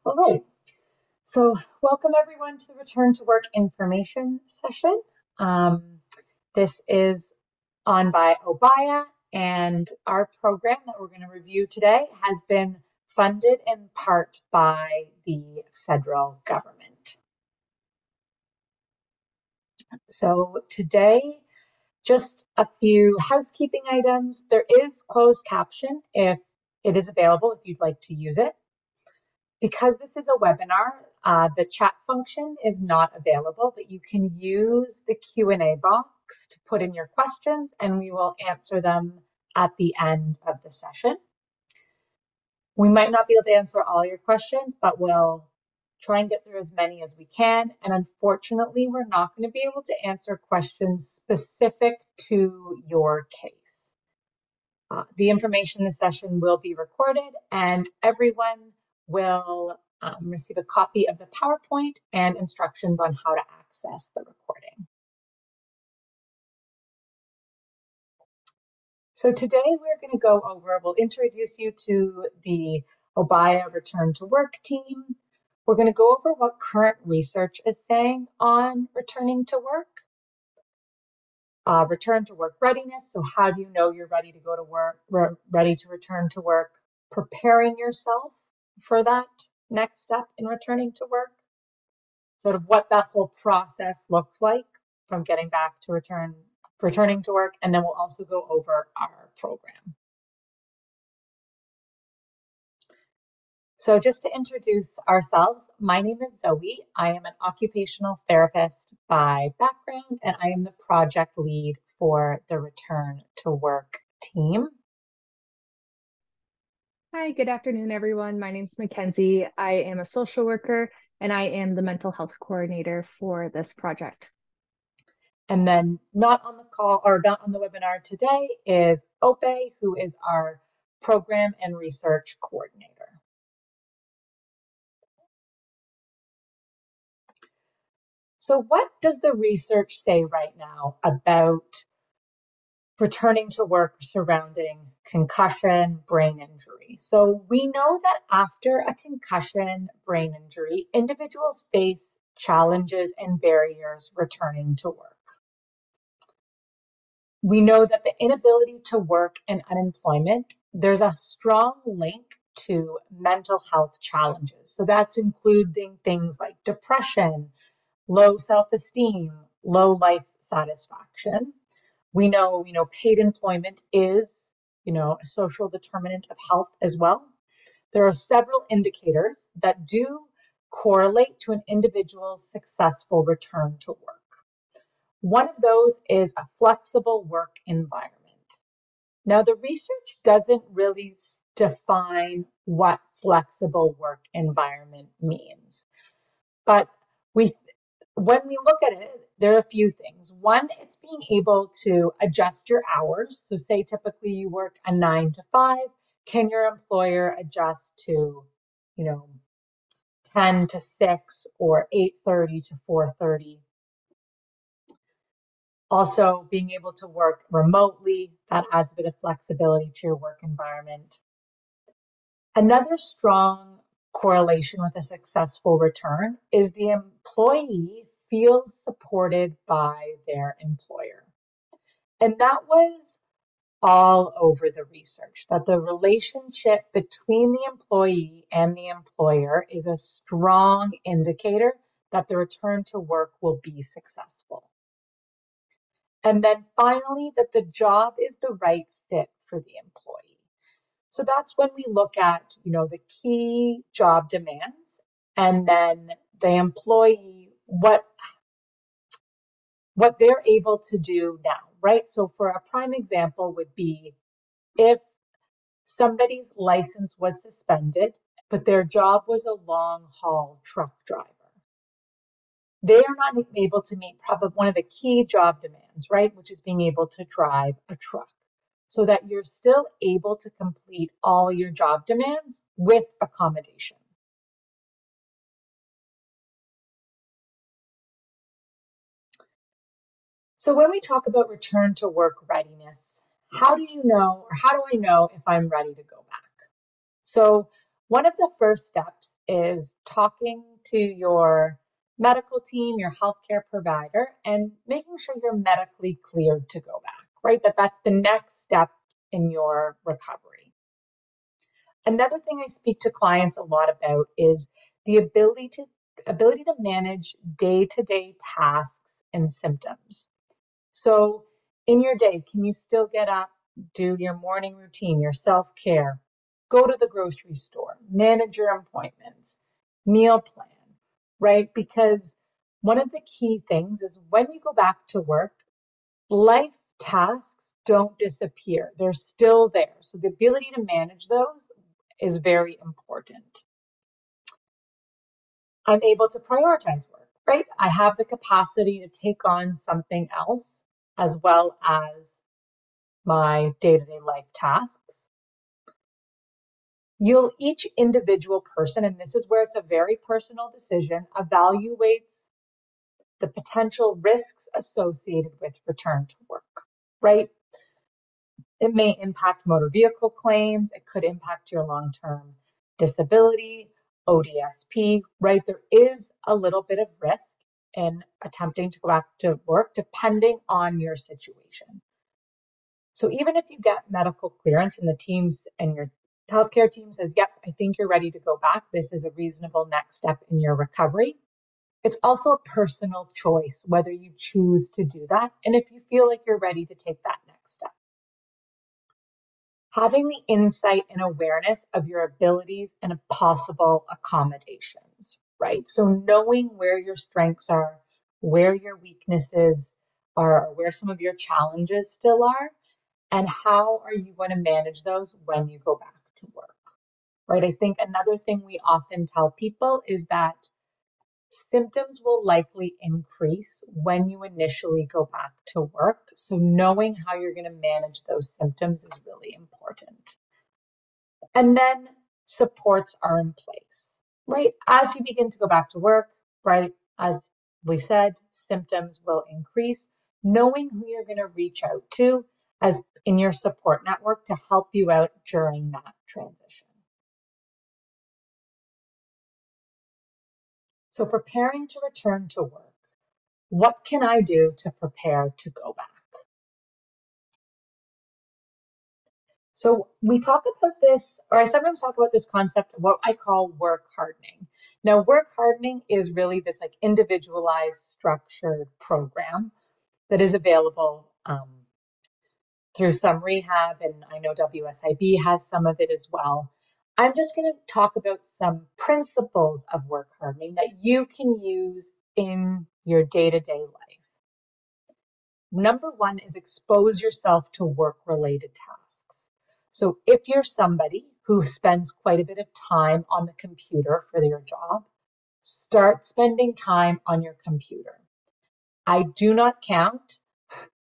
All right, so welcome everyone to the Return to Work information session. This is on by OBIA, and our program that we're going to review today has been funded in part by the federal government. So today, just a few housekeeping items. There is closed caption if it is available, if you'd like to use it. Because this is a webinar, the chat function is not available, but you can use the Q&A box to put in your questions and we will answer them at the end of the session. We might not be able to answer all your questions, but we'll try and get through as many as we can. And unfortunately, we're not going to be able to answer questions specific to your case. The information in this session will be recorded and everyone will receive a copy of the PowerPoint and instructions on how to access the recording. So today we're going to go over, we'll introduce you to the OBIA Return to Work team. We're going to go over what current research is saying on returning to work. Return to work readiness. So how do you know you're ready to go to work, ready to return to work? Preparing yourself for that next step in returning to work. Sort of what that whole process looks like from getting back to returning to work. And then we'll also go over our program. So just to introduce ourselves, my name is Zoe. I am an occupational therapist by background, and I am the project lead for the Return to Work team. Hi, good afternoon, everyone. My name is Mackenzie. I am a social worker, and I am the mental health coordinator for this project. And then not on the call or not on the webinar today is OBIA, who is our program and research coordinator. So what does the research say right now about returning to work surrounding concussion, brain injury? So we know that after a concussion, brain injury, individuals face challenges and barriers returning to work. We know that the inability to work and unemployment, there's a strong link to mental health challenges. So that's including things like depression, low self-esteem, low life satisfaction. We know, paid employment is, a social determinant of health as well. There are several indicators that do correlate to an individual's successful return to work. One of those is a flexible work environment. Now, the research doesn't really define what flexible work environment means, but when we look at it, there are a few things. One, it's being able to adjust your hours. So say typically you work a 9 to 5. Can your employer adjust to, 10 to 6 or 8:30 to 4:30? Also, being able to work remotely, that adds a bit of flexibility to your work environment. Another strong correlation with a successful return is the employee feels supported by their employer. And that was all over the research, that the relationship between the employee and the employer is a strong indicator that the return to work will be successful. And then finally, that the job is the right fit for the employee. So that's when we look at, the key job demands and then the employee, what they're able to do now, right? So for a prime example would be if somebody's license was suspended, but their job was a long haul truck driver. They are not able to meet probably one of the key job demands, right? Which is being able to drive a truck so that you're still able to complete all your job demands with accommodation. So when we talk about return to work readiness, how do I know if I'm ready to go back? So One of the first steps is talking to your medical team, your healthcare provider, and making sure you're medically cleared to go back, right? That's the next step in your recovery. Another thing I speak to clients a lot about is the ability to manage day-to-day tasks and symptoms. So in your day, can you still get up, do your morning routine, your self-care, go to the grocery store, manage your appointments, meal plan, right? Because one of the key things is when you go back to work, life tasks don't disappear. They're still there. So the ability to manage those is very important. I'm able to prioritize work, right? I have the capacity to take on something else as well as my day-to-day life tasks. Each individual person, and this is where it's a very personal decision, evaluates the potential risks associated with return to work, right? It may impact motor vehicle claims. It could impact your long-term disability, ODSP, right? There is a little bit of risk in attempting to go back to work depending on your situation. So even if you get medical clearance and the teams and your healthcare team says, yep, I think you're ready to go back, this is a reasonable next step in your recovery. It's also a personal choice whether you choose to do that and if you feel like you're ready to take that next step. Having the insight and awareness of your abilities and possible accommodations, right? So knowing where your strengths are, where your weaknesses are, where some of your challenges still are, and how are you going to manage those when you go back to work, right? I think another thing we often tell people is that symptoms will likely increase when you initially go back to work. So knowing how you're going to manage those symptoms is really important. And then supports are in place, right? As you begin to go back to work, right? As we said, symptoms will increase. Knowing who you're going to reach out to as in your support network to help you out during that transition. So preparing to return to work. What can I do to prepare to go back? So we talk about this, or I sometimes talk about this concept of what I call work hardening. Now, work hardening is really this like individualized, structured program that is available through some rehab, and I know WSIB has some of it as well. I'm just going to talk about some principles of work hardening that you can use in your day-to-day life. Number one is expose yourself to work-related tasks. So if you're somebody who spends quite a bit of time on the computer for your job, start spending time on your computer. I do not count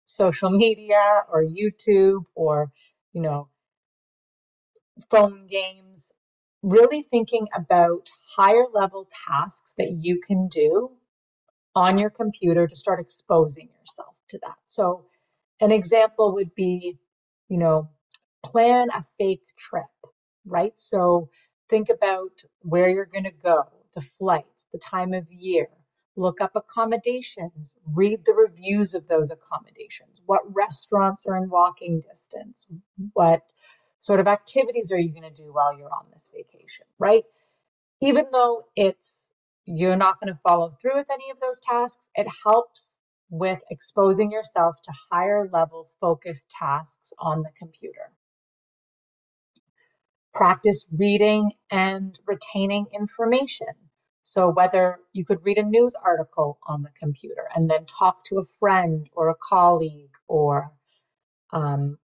social media or YouTube or, phone games, really thinking about higher level tasks that you can do on your computer to start exposing yourself to that. So an example would be, plan a fake trip, right? So think about where you're going to go, the flights, the time of year, look up accommodations, read the reviews of those accommodations. What restaurants are in walking distance? What sort of activities are you going to do while you're on this vacation, right? Even though you're not going to follow through with any of those tasks, it helps with exposing yourself to higher level focused tasks on the computer. Practice reading and retaining information. So whether you could read a news article on the computer and then talk to a friend or a colleague, or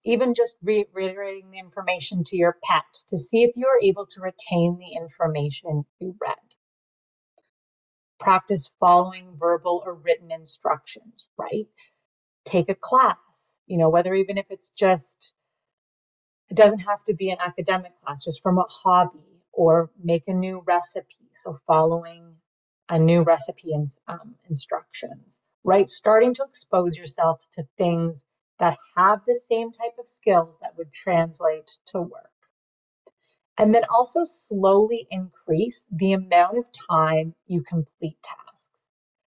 even just reiterating the information to your pet to see if you're able to retain the information you read. Practice following verbal or written instructions, right? Take a class, whether even if it's just, it doesn't have to be an academic class, just from a hobby, or make a new recipe. So following a new recipe and instructions, right? Starting to expose yourself to things that have the same type of skills that would translate to work. And then also slowly increase the amount of time you complete tasks.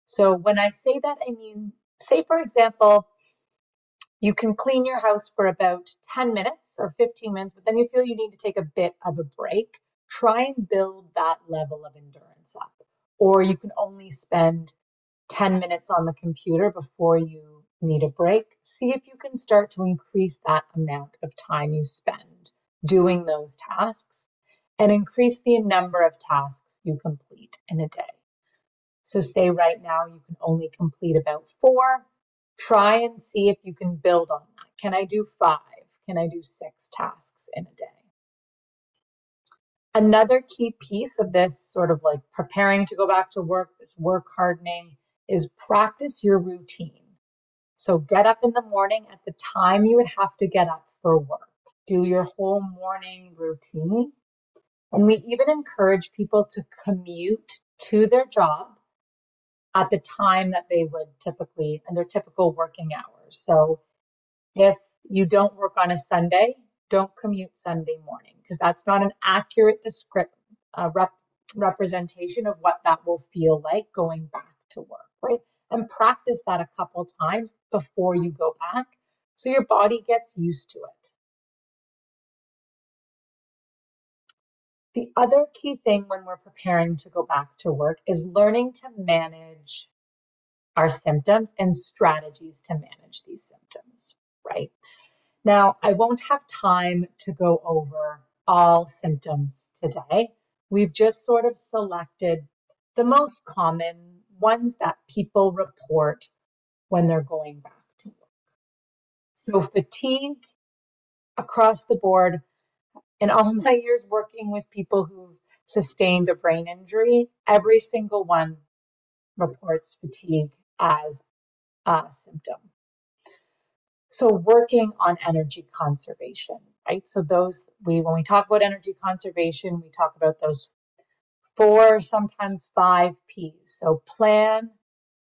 So when I say that, I mean, say for example, you can clean your house for about 10 minutes or 15 minutes, but then you feel you need to take a bit of a break. Try and build that level of endurance up. Or you can only spend 10 minutes on the computer before you need a break. See if you can start to increase that amount of time you spend doing those tasks and increase the number of tasks you complete in a day. So say right now you can only complete about 4. Try and see if you can build on that. Can I do 5? Can I do 6 tasks in a day? Another key piece of this sort of like preparing to go back to work, this work hardening, is practice your routine. So get up in the morning at the time you would have to get up for work. Do your whole morning routine. And we even encourage people to commute to their job at the time that they would typically, and their typical working hours. So if you don't work on a Sunday, don't commute Sunday morning because that's not an accurate representation of what that will feel like going back to work, right? And practice that a couple times before you go back so your body gets used to it. The other key thing when we're preparing to go back to work is learning to manage our symptoms and strategies to manage these symptoms, right? Now, I won't have time to go over all symptoms today. We've just sort of selected the most common ones that people report when they're going back to work. So fatigue across the board. In all my years working with people who've sustained a brain injury, every single one reports fatigue as a symptom. So working on energy conservation, right? So when we talk about energy conservation, we talk about those 4, sometimes 5 P's. So plan,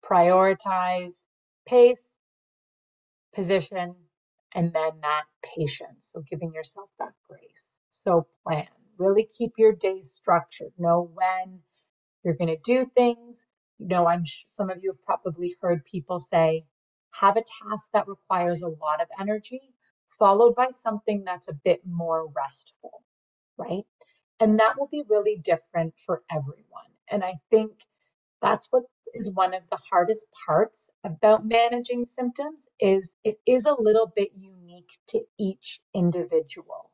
prioritize, pace, position, and then that patience. So giving yourself that grace. So plan, really keep your day structured. Know when you're going to do things. I'm sure some of you have probably heard people say, have a task that requires a lot of energy, followed by something that's a bit more restful, right? And that will be really different for everyone. And I think that's what is one of the hardest parts about managing symptoms is it is a little bit unique to each individual,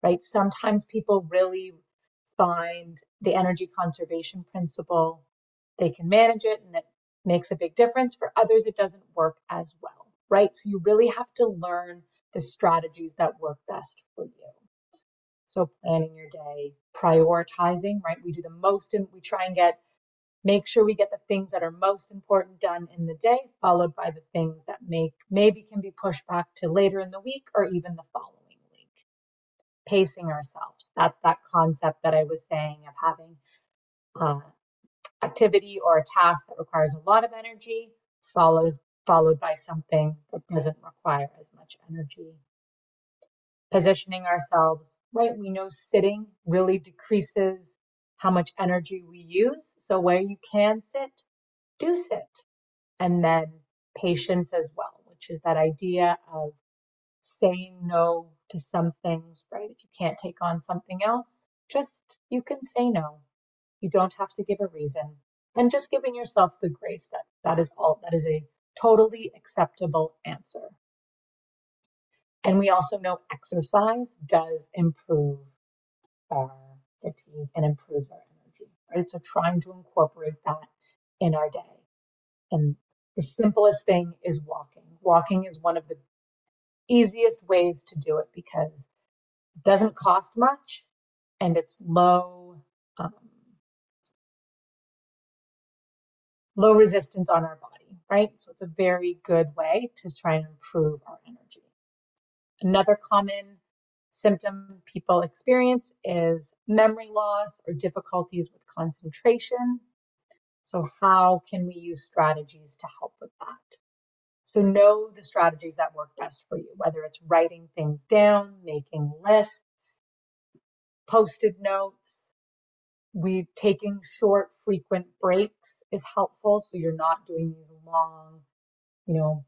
right? Sometimes people really find the energy conservation principle, they can manage it and it makes a big difference. For others, it doesn't work as well, right? So you really have to learn the strategies that work best for you. So planning your day, prioritizing, right? We do the most and we try and make sure we get the things that are most important done in the day, followed by the things that maybe can be pushed back to later in the week or even the following week. Pacing ourselves. That's that concept that I was saying of having activity or a task that requires a lot of energy, followed by something that doesn't require as much energy. Positioning ourselves, right? We know sitting really decreases how much energy we use. So where you can sit, do sit. And then patience as well, which is that idea of saying no to some things, right? If you can't take on something else, you can say no. You don't have to give a reason. And just giving yourself the grace that is a totally acceptable answer. And we also know exercise does improve our fatigue and improves our energy, right? So trying to incorporate that in our day. And the simplest thing is walking. Walking is one of the easiest ways to do it because it doesn't cost much and it's low resistance on our body, right? So it's a very good way to try and improve our energy. Another common symptom people experience is memory loss or difficulties with concentration. So how can we use strategies to help with that? So know the strategies that work best for you, whether it's writing things down, making lists, Post-it notes. We taking short, frequent breaks is helpful. So you're not doing these long, you know,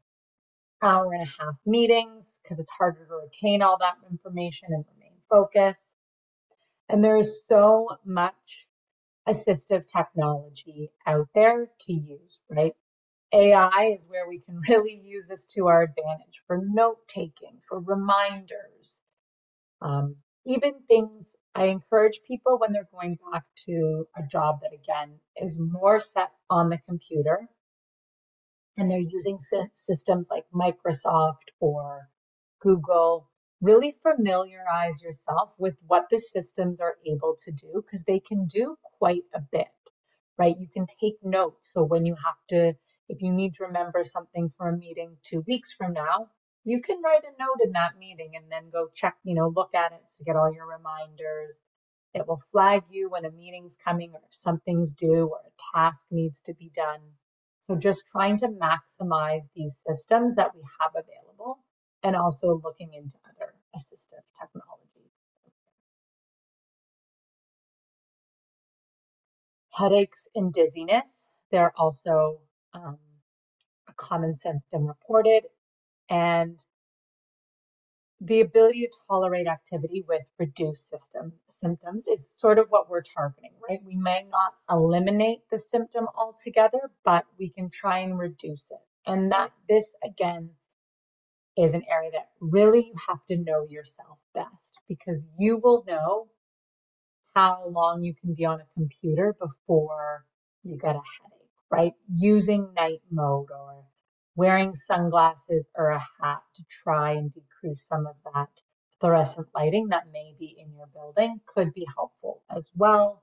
hour and a half meetings because it's harder to retain all that information and remain focused. And there is so much assistive technology out there to use, right? AI is where we can really use this to our advantage for note taking, for reminders, even things I encourage people when they're going back to a job that, again, is more set on the computer and they're using systems like Microsoft or Google. Really familiarize yourself with what the systems are able to do because they can do quite a bit, right? You can take notes. So when you have to, if you need to remember something for a meeting 2 weeks from now, you can write a note in that meeting and then go check, look at it to get all your reminders. It will flag you when a meeting's coming or if something's due or a task needs to be done. So just trying to maximize these systems that we have available and also looking into other assistive technology. Headaches and dizziness, they're also a common symptom reported, and the ability to tolerate activity with reduced symptoms is sort of what we're targeting, right? We may not eliminate the symptom altogether, but we can try and reduce it. And that this, again, is an area that really you have to know yourself best because you will know how long you can be on a computer before you get a headache, right? Using night mode or wearing sunglasses or a hat to try and decrease some of that fluorescent lighting that may be in your building could be helpful as well.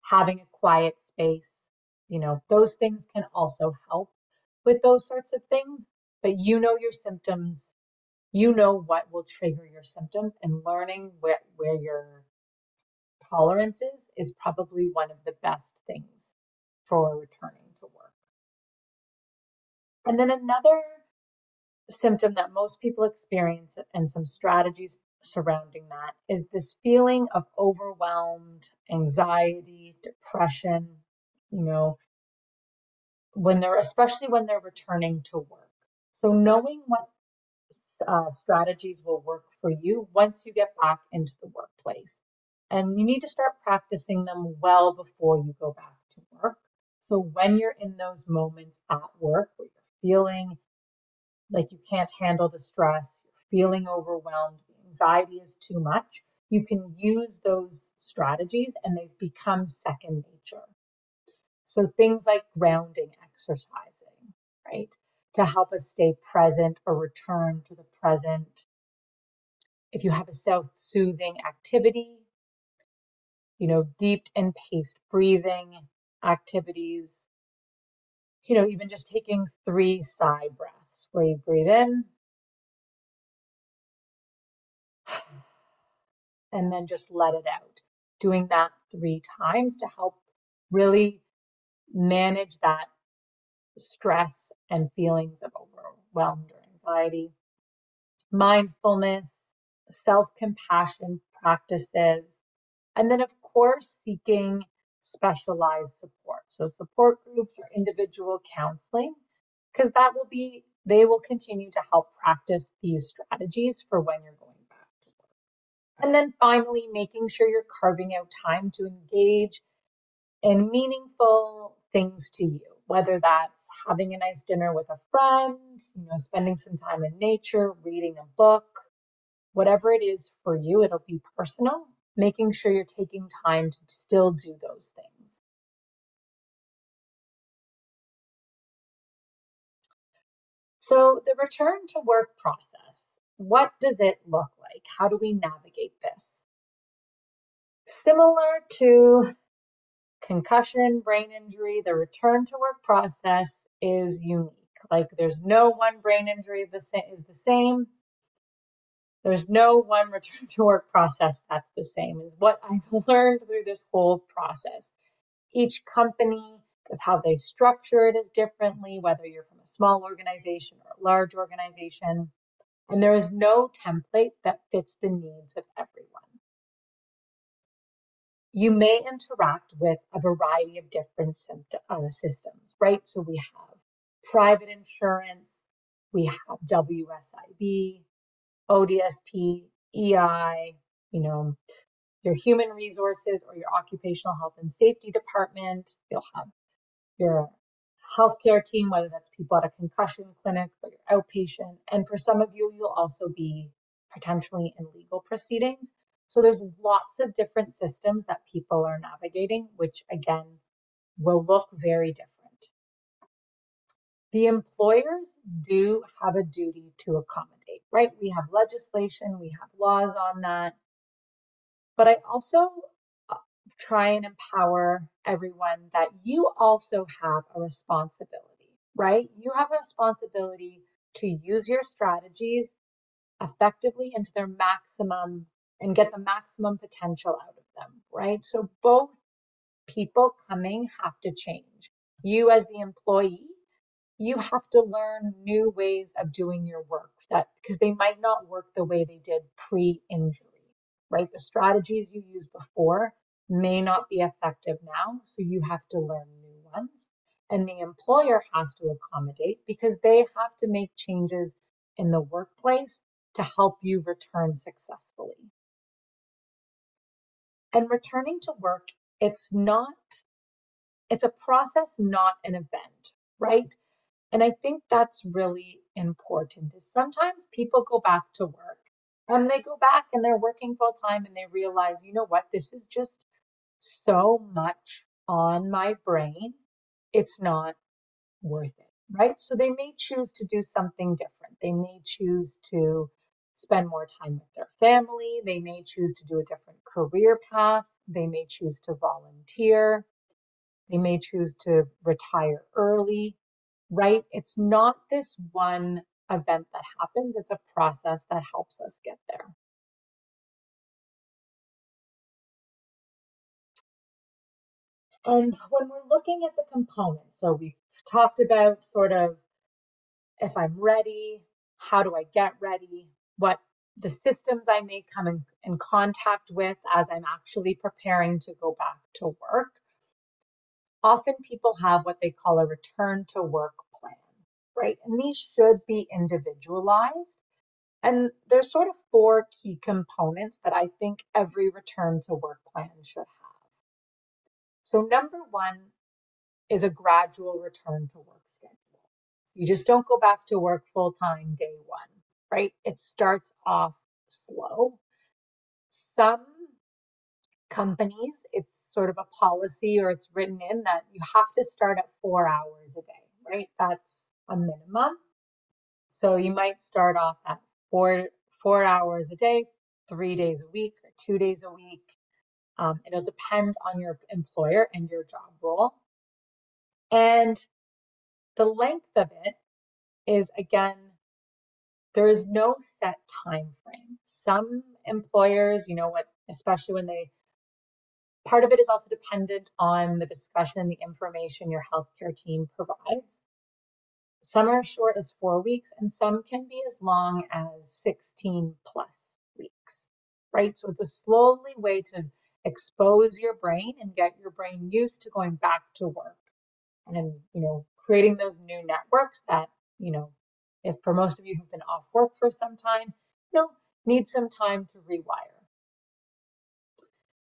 Having a quiet space, those things can also help with those sorts of things, but you know your symptoms, you know what will trigger your symptoms, and learning where your tolerances is probably one of the best things for returning to work. And then another symptom that most people experience and some strategies surrounding that is this feeling of overwhelmed, anxiety, depression, especially when they're returning to work. So knowing what strategies will work for you once you get back into the workplace. And you need to start practicing them well before you go back to work. So when you're in those moments at work where you're feeling like you can't handle the stress, you're feeling overwhelmed, the anxiety is too much, you can use those strategies and they've become second nature. So things like grounding exercising, right? To help us stay present or return to the present. If you have a self-soothing activity, deep and paced breathing activities, even just taking 3 sigh breaths where you breathe in and then just let it out. Doing that 3 times to help really manage that stress and feelings of overwhelmed or anxiety. Mindfulness, self-compassion practices, and then of course seeking specialized support. So support groups or individual counseling, because they will continue to help practice these strategies for when you're going back to work. And then finally, making sure you're carving out time to engage in meaningful things to you, whether that's having a nice dinner with a friend, spending some time in nature, reading a book, whatever it is for you, it'll be personal, making sure you're taking time to still do those things. So the return to work process, what does it look like? How do we navigate this? Similar to concussion, brain injury, the return to work process is unique. Like there's no one brain injury is the same. There's no one return to work process that's the same, is what I've learned through this whole process. Each company, because how they structure it is differently, whether you're from a small organization or a large organization. And there is no template that fits the needs of everyone. You may interact with a variety of different systems, right? So we have private insurance, we have WSIB, ODSP, EI, you know, your human resources or your occupational health and safety department. You'll have your healthcare team, whether that's people at a concussion clinic or your outpatient. And for some of you, you'll also be potentially in legal proceedings. So there's lots of different systems that people are navigating, which again, will look very different. The employers do have a duty to accommodate, right? We have legislation, we have laws on that. But I also try and empower everyone that you also have a responsibility, right? You have a responsibility to use your strategies effectively into their maximum and get the maximum potential out of them, right? So both people coming have to change. You as the employee, you have to learn new ways of doing your work that because they might not work the way they did pre-injury, right? The strategies you used before may not be effective now, so you have to learn new ones. And the employer has to accommodate because they have to make changes in the workplace to help you return successfully. And returning to work, it's a process, not an event, right? And I think that's really important is sometimes people go back to work and they go back and they're working full time and they realize, you know what, this is just so much on my brain. It's not worth it, right? So they may choose to do something different. They may choose to spend more time with their family. They may choose to do a different career path. They may choose to volunteer. They may choose to retire early, right? It's not this one event that happens, it's a process that helps us get there. And when we're looking at the components, so we've talked about sort of if I'm ready, how do I get ready, what the systems I may come in contact with as I'm actually preparing to go back to work. Often people have what they call a return to work plan, right? And these should be individualized. And there's sort of four key components that I think every return to work plan should have. So number one is a gradual return to work schedule. You just don't go back to work full time day one, right? It starts off slow. Some companies, it's sort of a policy or it's written in that you have to start at 4 hours a day, right? That's a minimum. So you might start off at four hours a day, 3 days a week or 2 days a week. It'll depend on your employer and your job role. And the length of it is, again, there is no set time frame. Some employers, you know what, especially when part of it is also dependent on the discussion and the information your healthcare team provides. Some are as short as 4 weeks and some can be as long as 16 plus weeks, right? So it's a slowly way to expose your brain and get your brain used to going back to work and, creating those new networks that, if for most of you who've been off work for some time, need some time to rewire.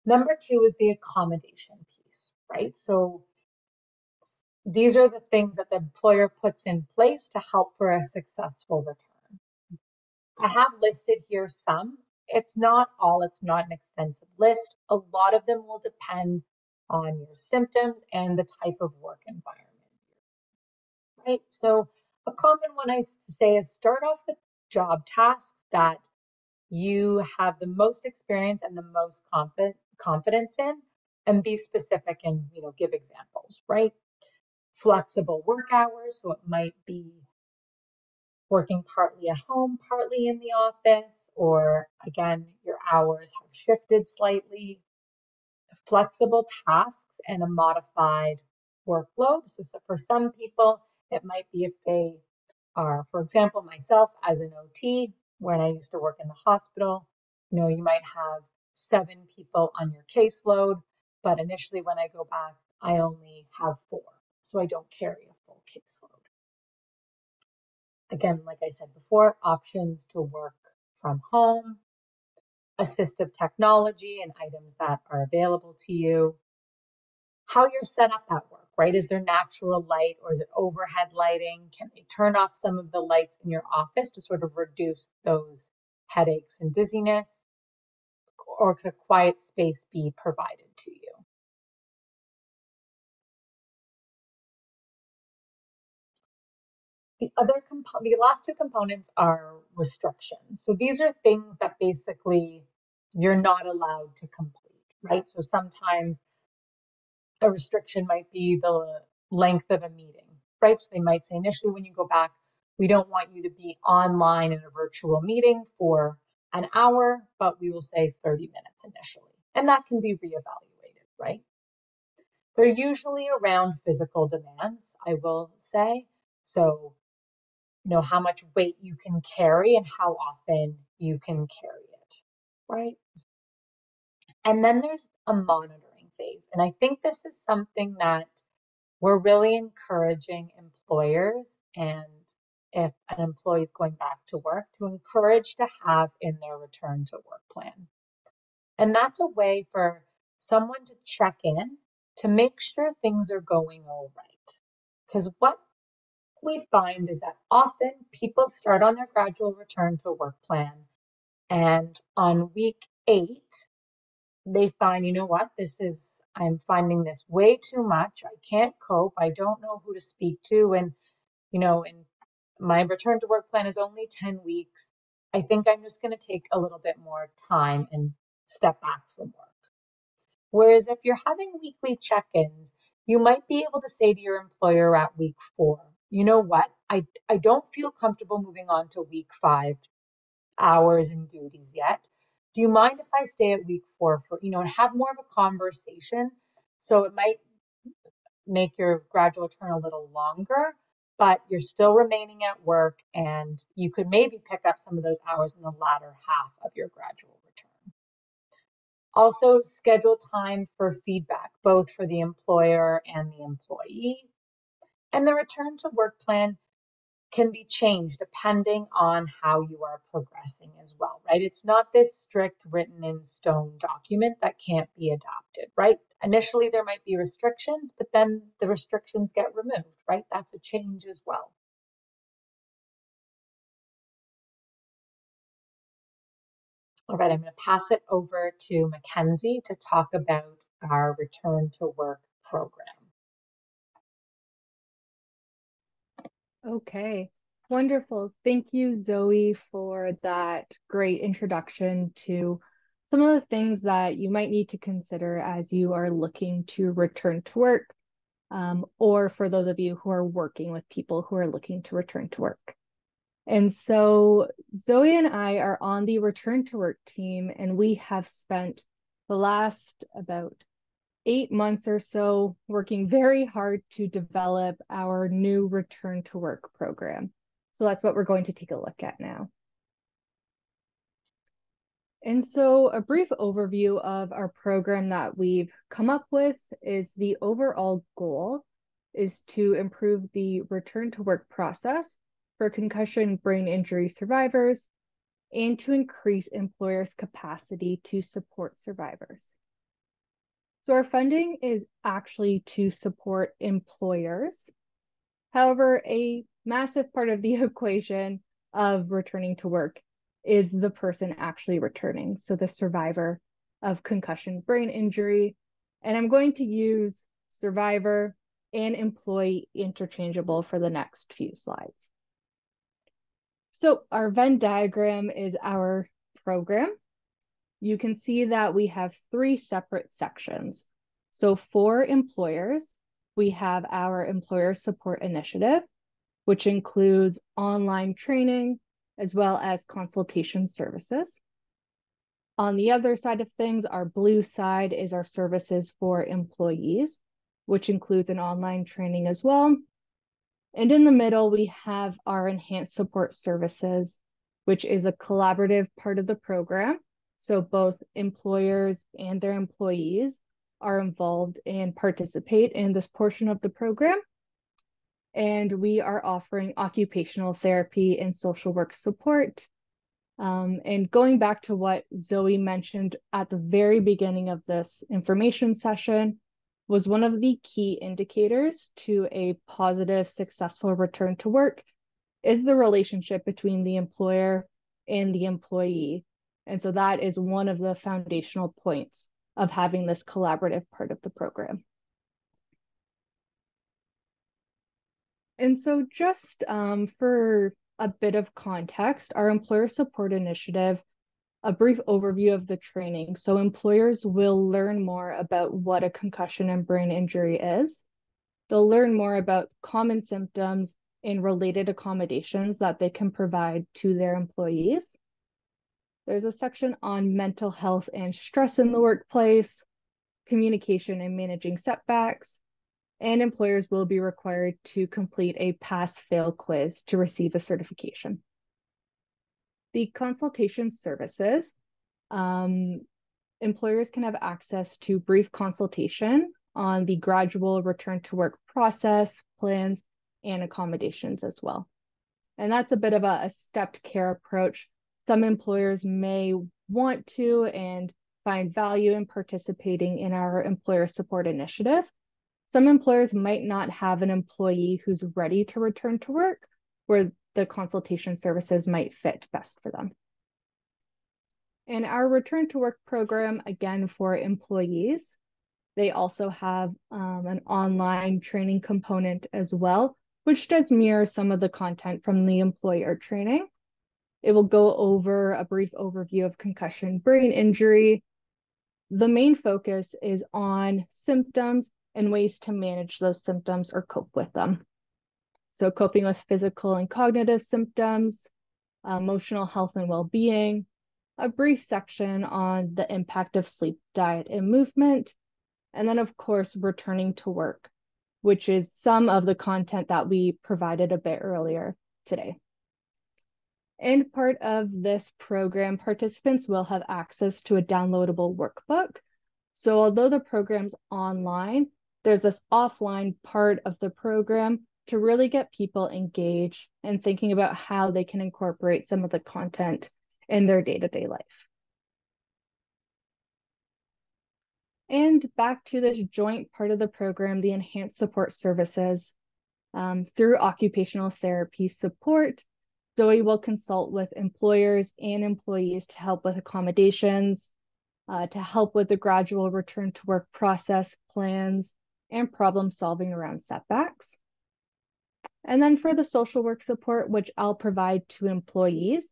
Number two is the accommodation piece, right? So these are the things that the employer puts in place to help for a successful return. I have listed here some. It's not all, it's not an extensive list. A lot of them will depend on your symptoms and the type of work environment, right? So a common one I say is start off with job tasks that you have the most experience and the most confidence in, and be specific and give examples, right? Flexible work hours, so it might be working partly at home, partly in the office, or again, your hours have shifted slightly. Flexible tasks and a modified workload. So for some people, it might be if they are, for example, myself as an OT, when I used to work in the hospital, you might have 7 people on your caseload. but initially when I go back, I only have 4, so I don't carry a full caseload. Again, like I said before, options to work from home, assistive technology and items that are available to you, how you're set up at work, right? Is there natural light or is it overhead lighting? Can they turn off some of the lights in your office to sort of reduce those headaches and dizziness? Or could a quiet space be provided to you? The last 2 components are restrictions. So these are things that basically you're not allowed to complete, right? So sometimes a restriction might be the length of a meeting, right? So they might say initially when you go back, we don't want you to be online in a virtual meeting for an hour, but we will say 30 minutes initially. And that can be reevaluated, right? They're usually around physical demands, I will say. So, how much weight you can carry and how often you can carry it, right? And then there's a monitoring phase. And I think this is something that we're really encouraging employers, and if an employee is going back to work, to encourage to have in their return to work plan. And that's a way for someone to check in to make sure things are going all right. Because what we find is that often people start on their gradual return to work plan, and on week 8, they find, you know what, I'm finding this way too much. I can't cope. I don't know who to speak to. And, and my return to work plan is only 10 weeks. I think I'm just going to take a little bit more time and step back from work. Whereas if you're having weekly check-ins, you might be able to say to your employer at week 4, you know what, I don't feel comfortable moving on to week 5 hours and duties yet. Do you mind if I stay at week 4 for, and have more of a conversation? So it might make your gradual return a little longer, but you're still remaining at work and you could maybe pick up some of those hours in the latter half of your gradual return. Also, schedule time for feedback, both for the employer and the employee. And the return to work plan can be changed depending on how you are progressing as well, right? It's not this strict written in stone document that can't be adopted, right? Initially, there might be restrictions, but then the restrictions get removed, right? That's a change as well. All right, I'm going to pass it over to Mackenzie to talk about our return to work program. Okay, wonderful. Thank you, Zoe, for that great introduction to some of the things that you might need to consider as you are looking to return to work, or for those of you who are working with people who are looking to return to work. And so Zoe and I are on the return to work team, and we have spent the last about 8 months or so working very hard to develop our new return to work program. So that's what we're going to take a look at now. And so a brief overview of our program that we've come up with is the overall goal is to improve the return to work process for concussion brain injury survivors and to increase employers' capacity to support survivors. So our funding is actually to support employers. However, a massive part of the equation of returning to work is the person actually returning, so the survivor of concussion brain injury. And I'm going to use survivor and employee interchangeable for the next few slides. So our Venn diagram is our program. You can see that we have 3 separate sections. So for employers, we have our employer support initiative, which includes online training as well as consultation services. On the other side of things, our blue side is our services for employees, which includes an online training as well. And in the middle, we have our enhanced support services, which is a collaborative part of the program. So both employers and their employees are involved and participate in this portion of the program. And we are offering occupational therapy and social work support. And going back to what Zoe mentioned at the very beginning of this information session, was one of the key indicators to a positive, successful return to work is the relationship between the employer and the employee. And so that is one of the foundational points of having this collaborative part of the program. And so just for a bit of context, our employer support initiative, a brief overview of the training. So employers will learn more about what a concussion and brain injury is. They'll learn more about common symptoms and related accommodations that they can provide to their employees. There's a section on mental health and stress in the workplace, communication and managing setbacks, and employers will be required to complete a pass-fail quiz to receive a certification. The consultation services, employers can have access to brief consultation on the gradual return to work process, plans, and accommodations as well. And that's a bit of a stepped care approach. Some employers may want to and find value in participating in our employer support initiative. Some employers might not have an employee who's ready to return to work, where the consultation services might fit best for them. In our return to work program, again, for employees, they also have an online training component as well, which does mirror some of the content from the employer training. It will go over a brief overview of concussion brain injury. The main focus is on symptoms and ways to manage those symptoms or cope with them. So coping with physical and cognitive symptoms, emotional health and well-being, a brief section on the impact of sleep, diet, and movement, and then of course, returning to work, which is some of the content that we provided a bit earlier today. And part of this program, participants will have access to a downloadable workbook. So although the program's online, there's this offline part of the program to really get people engaged and thinking about how they can incorporate some of the content in their day-to-day life. And back to this joint part of the program, the enhanced support services. Through occupational therapy support, Zoe will consult with employers and employees to help with accommodations, to help with the gradual return to work process plans, and problem solving around setbacks. And then for the social work support, which I'll provide to employees,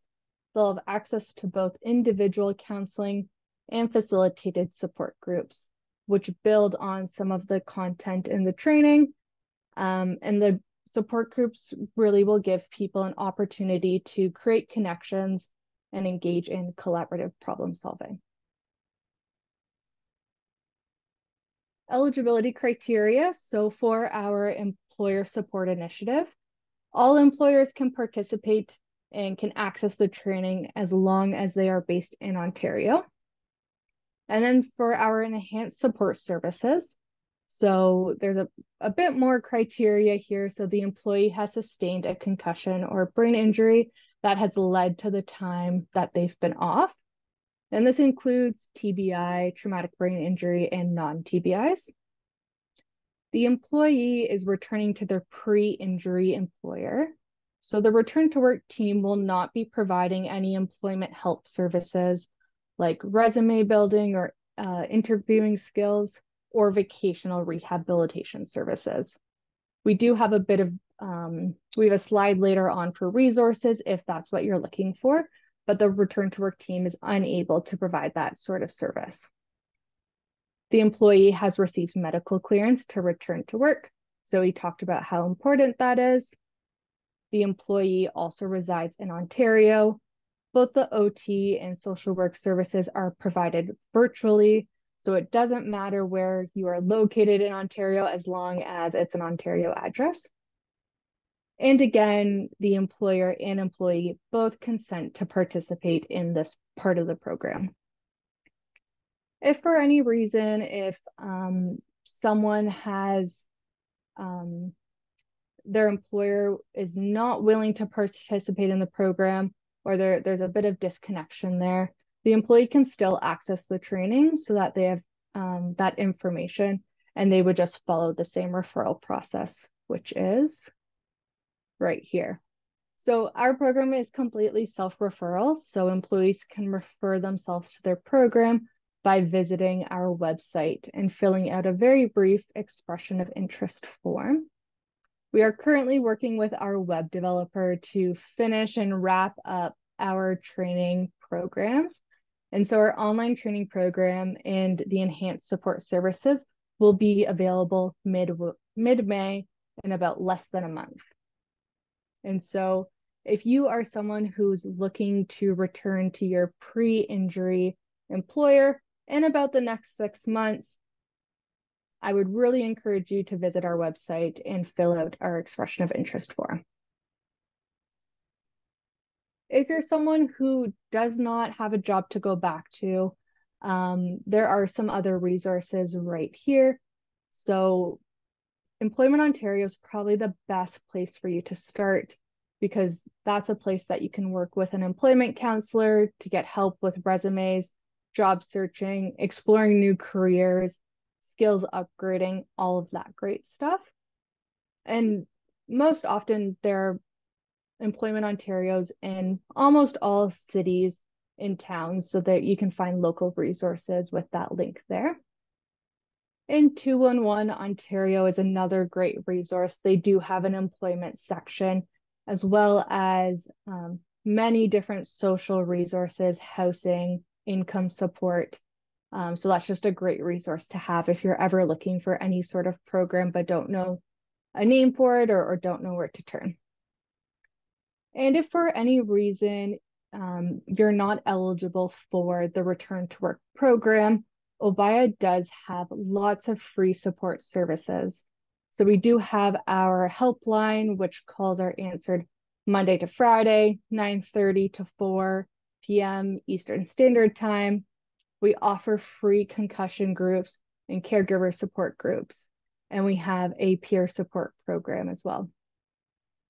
they'll have access to both individual counseling and facilitated support groups, which build on some of the content in the training. And the support groups really will give people an opportunity to create connections and engage in collaborative problem solving. Eligibility criteria. So for our employer support initiative, all employers can participate and can access the training as long as they are based in Ontario. And then for our enhanced support services, so there's a bit more criteria here. So the employee has sustained a concussion or brain injury that has led to the time that they've been off. And this includes TBI, traumatic brain injury, and non-TBIs. The employee is returning to their pre-injury employer. So the return to work team will not be providing any employment help services like resume building or interviewing skills or vocational rehabilitation services. We do have a bit of, we have a slide later on for resources if that's what you're looking for, but the return to work team is unable to provide that sort of service. The employee has received medical clearance to return to work. So we talked about how important that is. The employee also resides in Ontario. Both the OT and social work services are provided virtually. So it doesn't matter where you are located in Ontario as long as it's an Ontario address. And again, the employer and employee both consent to participate in this part of the program. If for any reason, if someone has their employer is not willing to participate in the program, or there's a bit of disconnection there, the employee can still access the training so that they have that information, and they would just follow the same referral process, which is right here. So our program is completely self-referral, so employees can refer themselves to their program by visiting our website and filling out a very brief expression of interest form. We are currently working with our web developer to finish and wrap up our training programs. And so our online training program and the enhanced support services will be available mid-May in about less than a month. And so if you are someone who's looking to return to your pre-injury employer in about the next 6 months, I would really encourage you to visit our website and fill out our expression of interest form. If you're someone who does not have a job to go back to, there are some other resources right here. So Employment Ontario is probably the best place for you to start, because that's a place that you can work with an employment counselor to get help with resumes, job searching, exploring new careers, skills upgrading, all of that great stuff. And most often there are Employment Ontarios in almost all cities in towns, so that you can find local resources with that link there. And 211 Ontario is another great resource. They do have an employment section, as well as many different social resources, housing, income support. So that's just a great resource to have if you're ever looking for any sort of program but don't know a name for it, or don't know where to turn. And if for any reason you're not eligible for the Return to Work program, OBIA does have lots of free support services. So we do have our helpline, which calls are answered Monday to Friday, 9:30 to 4 p.m. Eastern Standard Time. We offer free concussion groups and caregiver support groups, and we have a peer support program as well.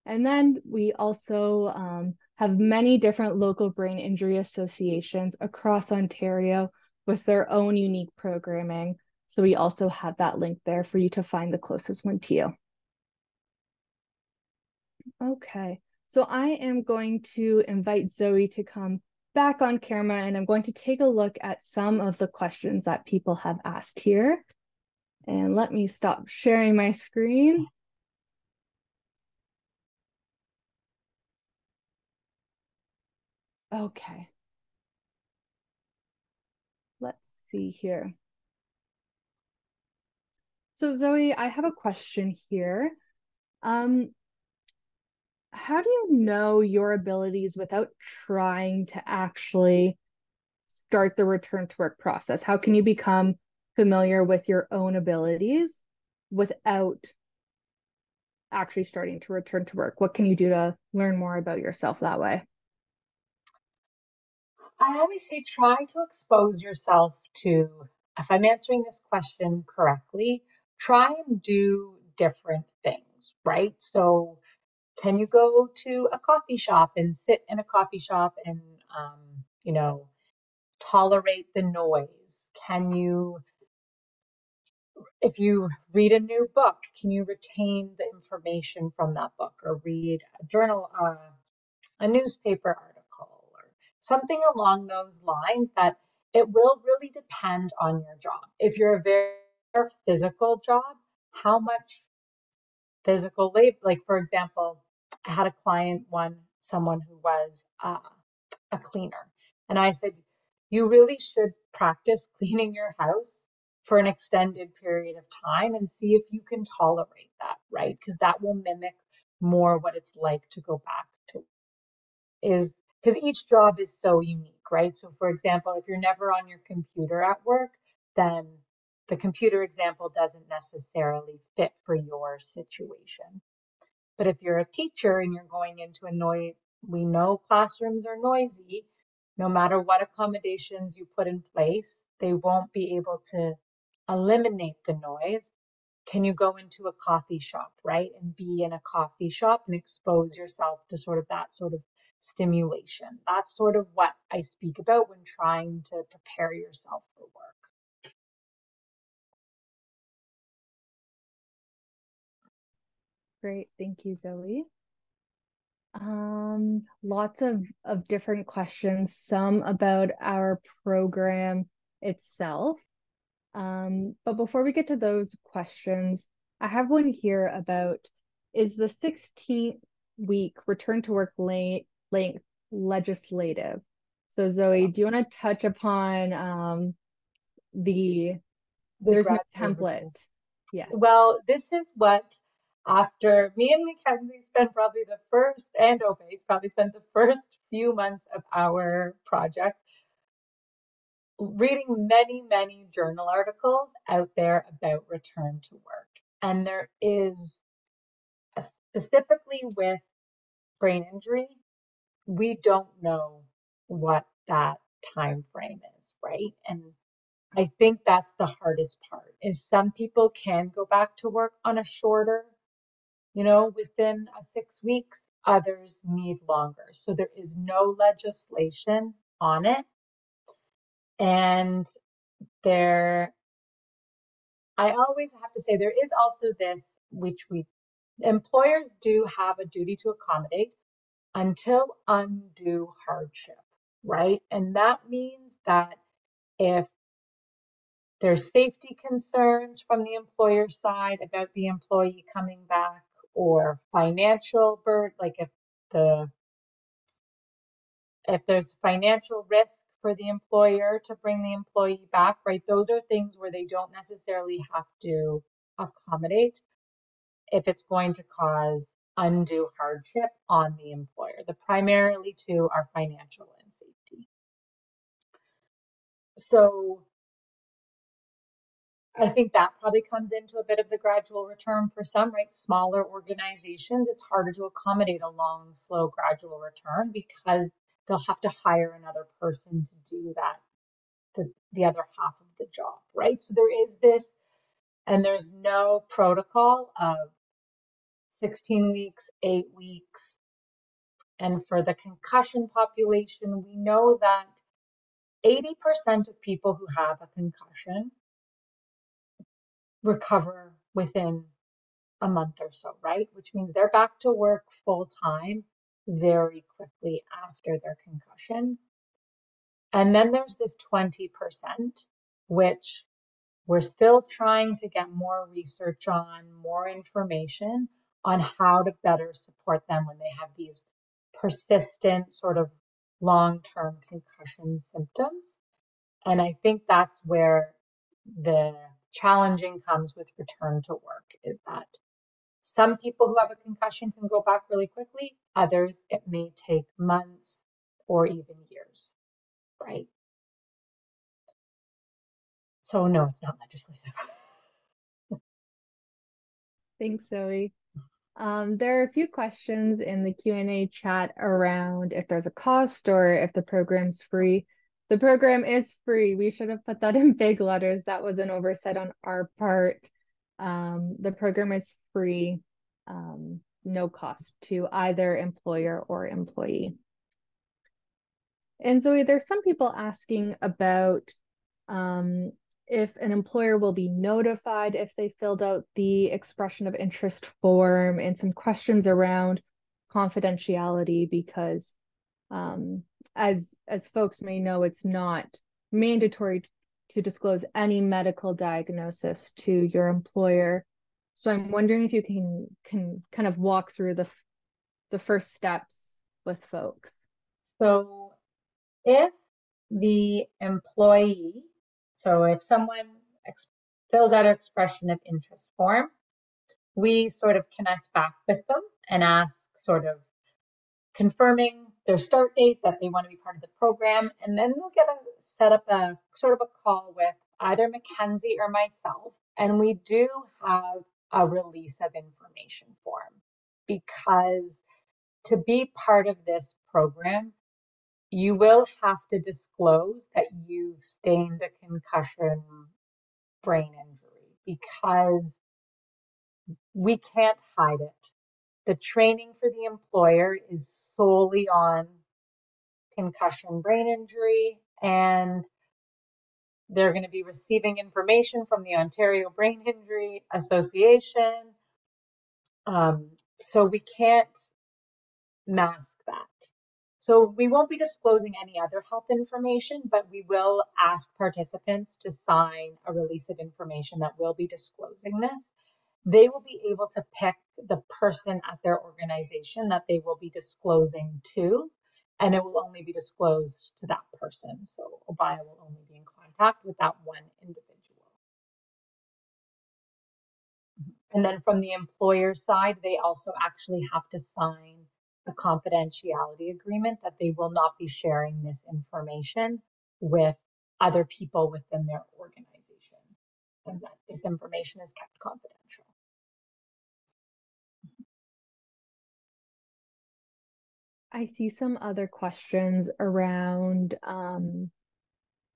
And then we also have many different local brain injury associations across Ontario with their own unique programming. So we also have that link there for you to find the closest one to you. Okay, so I am going to invite Zoe to come back on camera, and I'm going to take a look at some of the questions that people have asked here. And let me stop sharing my screen. Okay. Let's see here. So Zoe, I have a question here. How do you know your abilities without trying to actually start the return to work process? How can you become familiar with your own abilities without actually starting to return to work? What can you do to learn more about yourself that way? I always say try to expose yourself to, if I'm answering this question correctly, try and do different things, right? So, can you go to a coffee shop and sit in a coffee shop and, you know, tolerate the noise? Can you, if you read a new book, can you retain the information from that book, or read a journal, a newspaper article, or something along those lines? That it will really depend on your job. If you're a very physical job, how much physical labor, like for example, I had a client, someone who was a cleaner, and I said, you really should practice cleaning your house for an extended period of time and see if you can tolerate that, right? Because that will mimic more what it's like to go back to, is because each job is so unique, right? So for example, if you're never on your computer at work, then the computer example doesn't necessarily fit for your situation. But if you're a teacher and you're going into we know classrooms are noisy, No matter what accommodations you put in place, they won't be able to eliminate the noise. Can you go into a coffee shop, right? And be in a coffee shop and expose yourself to sort of that sort of stimulation. That's sort of what I speak about when trying to prepare yourself for work. Great. Thank you, Zoe. Lots of different questions, some about our program itself. But before we get to those questions, I have one here about, is the 16-week return to work length legislative? So Zoe, do you want to touch upon the there's no gradual template? return. Yes. Well, this is what, after me and Mackenzie spent probably the first, and Obey's probably spent the first few months of our project reading many, many journal articles out there about return to work. And there is, specifically with brain injury, we don't know what that time frame is, right? And I think that's the hardest part, is some people can go back to work on a shorter, within 6 weeks, others need longer. So there is no legislation on it. And I always have to say, there is also this, which employers do have a duty to accommodate until undue hardship, right? And that means that if there's safety concerns from the employer side about the employee coming back, or financial burden, like if there's financial risk for the employer to bring the employee back, right? Those are things where they don't necessarily have to accommodate if it's going to cause undue hardship on the employer. The primarily two are financial and safety. So I think that probably comes into a bit of the gradual return for some, right? Smaller organizations, it's harder to accommodate a long, slow, gradual return because they'll have to hire another person to do that, the other half of the job, right? So there is this, and there's no protocol of 16 weeks, 8 weeks. And for the concussion population, we know that 80% of people who have a concussion recover within a month or so, right? Which means they're back to work full time very quickly after their concussion. And then there's this 20%, which we're still trying to get more research on, more information on how to better support them when they have these persistent sort of long-term concussion symptoms. And I think that's where the challenging comes with return to work, is that some people who have a concussion can go back really quickly. Others, it may take months or even years, right? So no, it's not legislative. Thanks, Zoe. There are a few questions in the Q&A chat around if there's a cost or if the program's free. The program is free. We should have put that in big letters. That was an oversight on our part. The program is free, no cost to either employer or employee. And Zoe, there's some people asking about if an employer will be notified if they filled out the expression of interest form, and some questions around confidentiality, because as folks may know, it's not mandatory to disclose any medical diagnosis to your employer. So I'm wondering if you can kind of walk through the first steps with folks. So if the employee, so if someone fills out an expression of interest form, we sort of connect back with them and ask, sort of confirming their start date, that they want to be part of the program, and then we'll set up a sort of a call with either Mackenzie or myself, and we do have a release of information form, because to be part of this program, you will have to disclose that you've sustained a concussion brain injury because we can't hide it. The training for the employer is solely on concussion brain injury, and they're going to be receiving information from the Ontario Brain Injury Association. So we can't mask that. So we won't be disclosing any other health information, but we will ask participants to sign a release of information that will be disclosing this. They will be able to pick the person at their organization that they will be disclosing to, and it will only be disclosed to that person. So OBIA will only be in contact with that one individual. And then from the employer side, they also actually have to sign a confidentiality agreement that they will not be sharing this information with other people within their organization, and that this information is kept confidential. I see some other questions around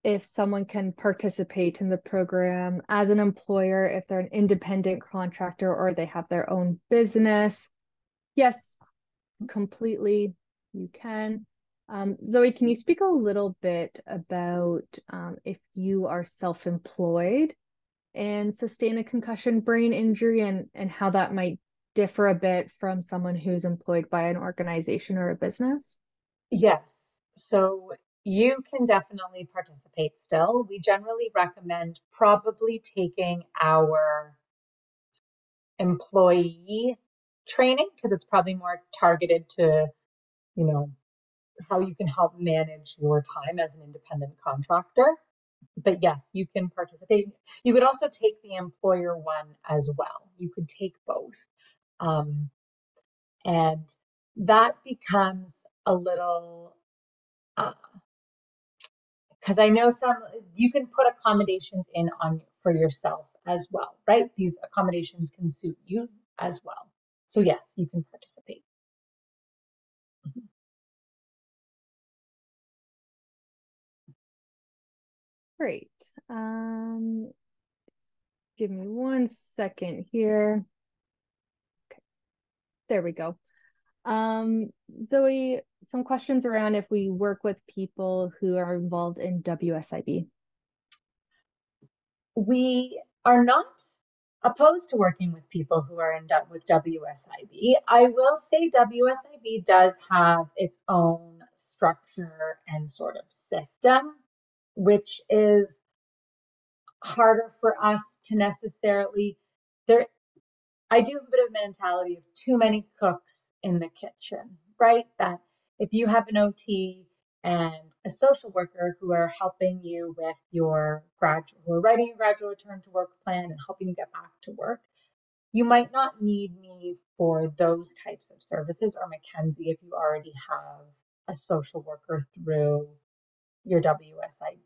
if someone can participate in the program as an employer, if they're an independent contractor or they have their own business. Yes, completely, you can. Zoe, can you speak a little bit about if you are self-employed and sustain a concussion brain injury and how that might differ a bit from someone who's employed by an organization or a business? Yes, so you can definitely participate still. We generally recommend probably taking our employee training because it's probably more targeted to, you know, how you can help manage your time as an independent contractor. But yes, you can participate. You could also take the employer one as well. You could take both. Um, and that becomes a little, because I know some, you can put accommodations in on for yourself as well, right? These accommodations can suit you as well. So yes, you can participate. Great. Give me 1 second here. Okay, there we go. Zoe, some questions around if we work with people who are involved in WSIB. We are not opposed to working with people who are in with WSIB. I will say WSIB does have its own structure and sort of system, which is harder for us to necessarily there. I do have a bit of a mentality of too many cooks in the kitchen, right? That if you have an OT and a social worker who are helping you with your graduate, who are writing your graduate return to work plan and helping you get back to work, you might not need me for those types of services, or Mackenzie if you already have a social worker through your WSIB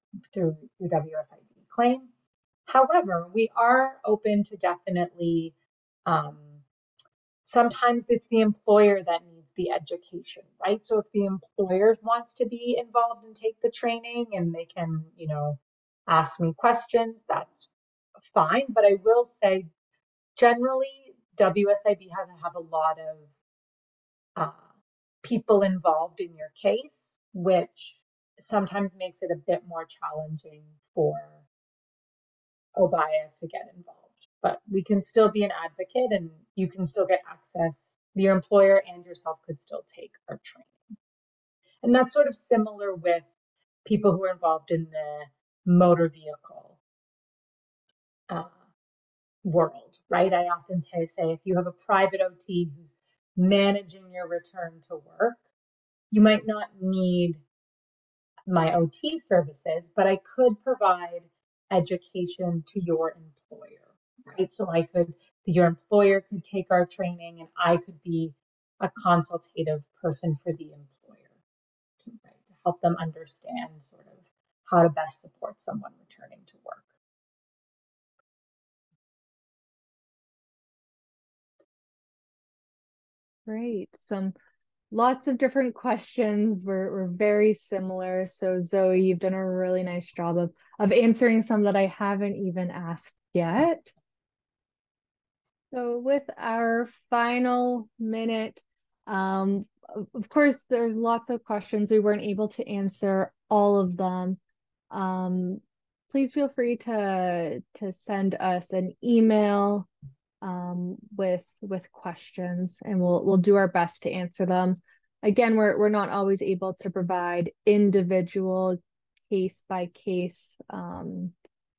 claim. However, we are open to definitely um, sometimes it's the employer that needs the education, right? So if the employer wants to be involved and take the training and they can, ask me questions, that's fine. But I will say, generally, WSIB has to have a lot of people involved in your case, which sometimes makes it a bit more challenging for OBIA to get involved. But we can still be an advocate and you can still get access. Your employer and yourself could still take our training. And that's sort of similar with people who are involved in the motor vehicle uh, world, right? I often say if you have a private OT who's managing your return to work, you might not need my OT services, but I could provide education to your employer, right? So your employer could take our training and I could be a consultative person for the employer right, to help them understand sort of how to best support someone returning to work. Great. Some lots of different questions. We're very similar. So Zoe, you've done a really nice job of answering some that I haven't even asked yet. So with our final minute, of course, there's lots of questions. We weren't able to answer all of them. Um, please feel free to send us an email with questions, and we'll do our best to answer them. Again, we're not always able to provide individual case by case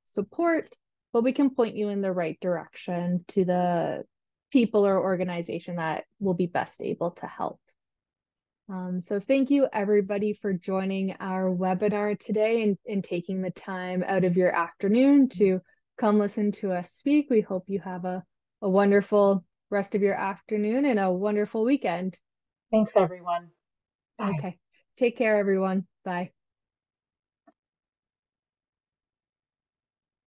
support, but we can point you in the right direction to the people or organization that will be best able to help. So thank you everybody for joining our webinar today and taking the time out of your afternoon to come listen to us speak. We hope you have a wonderful rest of your afternoon and a wonderful weekend. Thanks, everyone. Bye. Okay. Take care, everyone. Bye.